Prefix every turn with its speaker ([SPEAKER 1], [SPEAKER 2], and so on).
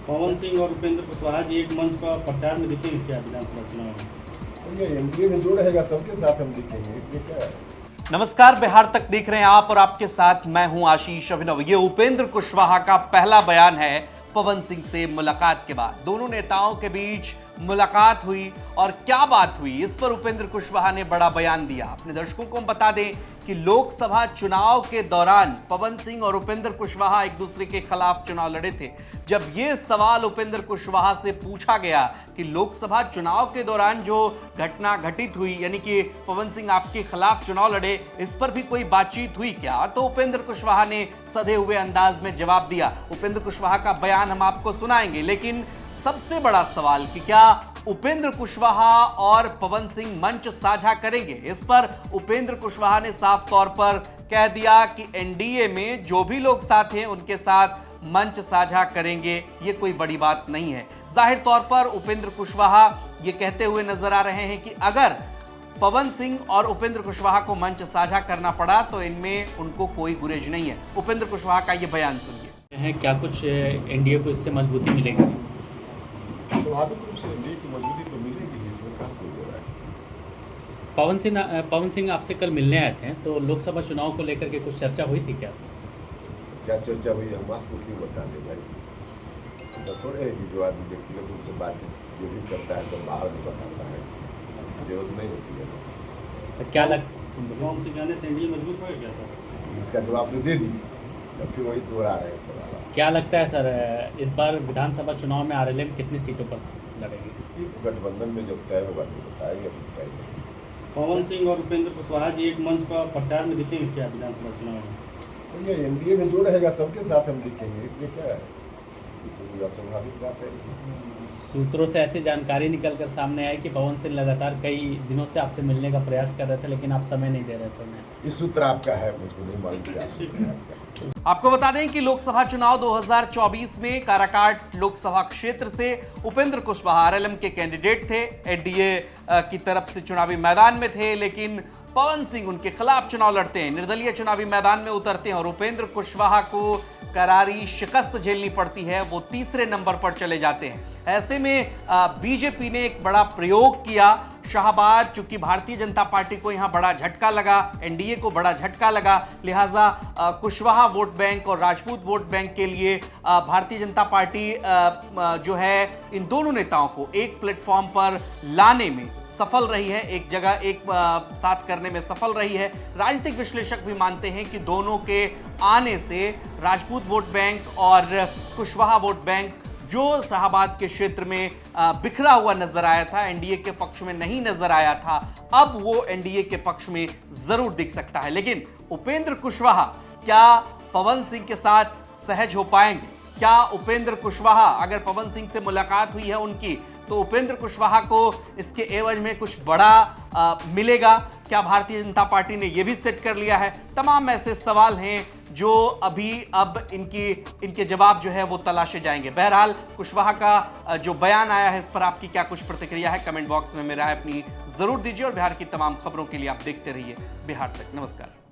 [SPEAKER 1] पवन सिंह और उपेंद्र कुशवाहा जी एक मंच पर प्रचार में दिखेंगे क्या विधानसभा चुनाव में?
[SPEAKER 2] तो ये एनडीए में जो रहेगा सबके साथ हम दिखेंगे, इसमें क्या है।
[SPEAKER 3] नमस्कार, बिहार तक देख रहे हैं आप और आपके साथ मैं हूं आशीष अभिनव। ये उपेंद्र कुशवाहा का पहला बयान है पवन सिंह से मुलाकात के बाद। दोनों नेताओं के बीच मुलाकात हुई और क्या बात हुई, इस पर उपेंद्र कुशवाहा ने बड़ा बयान दिया। अपने दर्शकों को हम बता दें कि लोकसभा चुनाव के दौरान पवन सिंह और उपेंद्र कुशवाहा एक दूसरे के खिलाफ चुनाव लड़े थे। जब यह सवाल उपेंद्र कुशवाहा से पूछा गया कि लोकसभा चुनाव के दौरान जो घटना घटित हुई, यानी कि पवन सिंह आपके खिलाफ चुनाव लड़े, इस पर भी कोई बातचीत हुई क्या, तो उपेंद्र कुशवाहा ने सधे हुए अंदाज में जवाब दिया। उपेंद्र कुशवाहा का बयान हम आपको सुनाएंगे, लेकिन सबसे बड़ा सवाल कि क्या उपेंद्र कुशवाहा और पवन सिंह मंच साझा करेंगे, इस पर उपेंद्र कुशवाहा ने साफ तौर पर कह दिया कि एनडीए में जो भी लोग साथ हैं उनके साथ मंच साझा करेंगे। ये कोई बड़ी बात नहीं है। जाहिर तौर पर उपेंद्र कुशवाहा ये कहते हुए नजर आ रहे हैं कि अगर पवन सिंह और उपेंद्र कुशवाहा को मंच साझा करना पड़ा तो इनमें उनको कोई गुरेज नहीं है। उपेंद्र कुशवाहा का ये बयान सुनिए।
[SPEAKER 1] क्या कुछ एनडीए को इससे मजबूती मिलेगी?
[SPEAKER 2] स्वाभाविक रूप से एनडीए की मजबूती तो मिलेगी, इसमें कहाँ कोई हो रहा है।
[SPEAKER 1] पवन सिंह आपसे कल मिलने आए थे, तो लोकसभा चुनाव को लेकर के कुछ चर्चा हुई थी क्या?
[SPEAKER 2] क्या चर्चा हुई हम आपको क्यों बता दें भाई। ऐसा थोड़े है कि जो आदमी व्यक्तिगत रूप से बातचीत जो भी करता है तो बाहर में बताता है, इसकी जरूरत नहीं होती है।
[SPEAKER 1] तो क्या पवन सिंह जाने से एनडीए मजबूत होगा क्या सर?
[SPEAKER 2] इसका जवाब तो दे दी, अब फिर वही दोहरा रहे हैं सवाल।
[SPEAKER 1] क्या लगता है सर, इस बार विधानसभा चुनाव में आरएलएम कितनी सीटों पर लड़ेगी?
[SPEAKER 2] ये तो गठबंधन में जब तय होगा तो बताएंगे, तय नहीं।
[SPEAKER 1] पवन सिंह और उपेंद्र कुशवाहा जी एक मंच पर प्रचार में दिखेंगे क्या विधानसभा चुनाव में?
[SPEAKER 2] तो ये एनडीए में जो रहेगा सबके साथ हम दिखेंगे, इसमें क्या है। ये तो स्वाभाविक बात है।
[SPEAKER 1] सूत्रों से ऐसी जानकारी निकलकर सामने आई कि पवन सिंह लगातार कई दिनों से आपसे मिलने का प्रयास कर रहे थे, लेकिन आप समय नहीं दे रहे थे उन्हें।
[SPEAKER 2] ये सूत्र आपका है, मुझको नहीं मालूम क्या सूत्र है आपका।
[SPEAKER 3] आपको बता दें कि लोकसभा चुनाव 2024 में काराकाट लोकसभा क्षेत्र से उपेंद्र कुशवाहा आरएलएम के कैंडिडेट थे, एनडीए की तरफ से चुनावी मैदान में थे, लेकिन पवन सिंह उनके खिलाफ चुनाव लड़ते हैं, निर्दलीय चुनावी मैदान में उतरते हैं और उपेंद्र कुशवाहा को करारी शिकस्त झेलनी पड़ती है, वो तीसरे नंबर पर चले जाते हैं। ऐसे में बीजेपी ने एक बड़ा प्रयोग किया। शाहबाद, चूंकि भारतीय जनता पार्टी को यहां बड़ा झटका लगा, एनडीए को बड़ा झटका लगा, लिहाजा कुशवाहा वोट बैंक और राजपूत वोट बैंक के लिए भारतीय जनता पार्टी जो है इन दोनों नेताओं को एक प्लेटफॉर्म पर लाने में सफल रही है, एक जगह एक साथ करने में सफल रही है। राजनीतिक विश्लेषक भी मानते हैं कि दोनों के आने से राजपूत वोट बैंक और कुशवाहा वोट बैंक जो शाहबाद के क्षेत्र में बिखरा हुआ नजर आया था, एनडीए के पक्ष में नहीं नजर आया था, अब वो एनडीए के पक्ष में जरूर दिख सकता है। लेकिन उपेंद्र कुशवाहा क्या पवन सिंह के साथ सहज हो पाएंगे? क्या उपेंद्र कुशवाहा, अगर पवन सिंह से मुलाकात हुई है उनकी, तो उपेंद्र कुशवाहा को इसके एवज में कुछ बड़ा मिलेगा? क्या भारतीय जनता पार्टी ने यह भी सेट कर लिया है? तमाम ऐसे सवाल हैं जो अभी अब इनके जवाब जो है वो तलाशे जाएंगे। बहरहाल कुशवाहा का जो बयान आया है, इस पर आपकी क्या कुछ प्रतिक्रिया है, कमेंट बॉक्स में मेरा है अपनी जरूर दीजिए और बिहार की तमाम खबरों के लिए आप देखते रहिए बिहार तक। नमस्कार।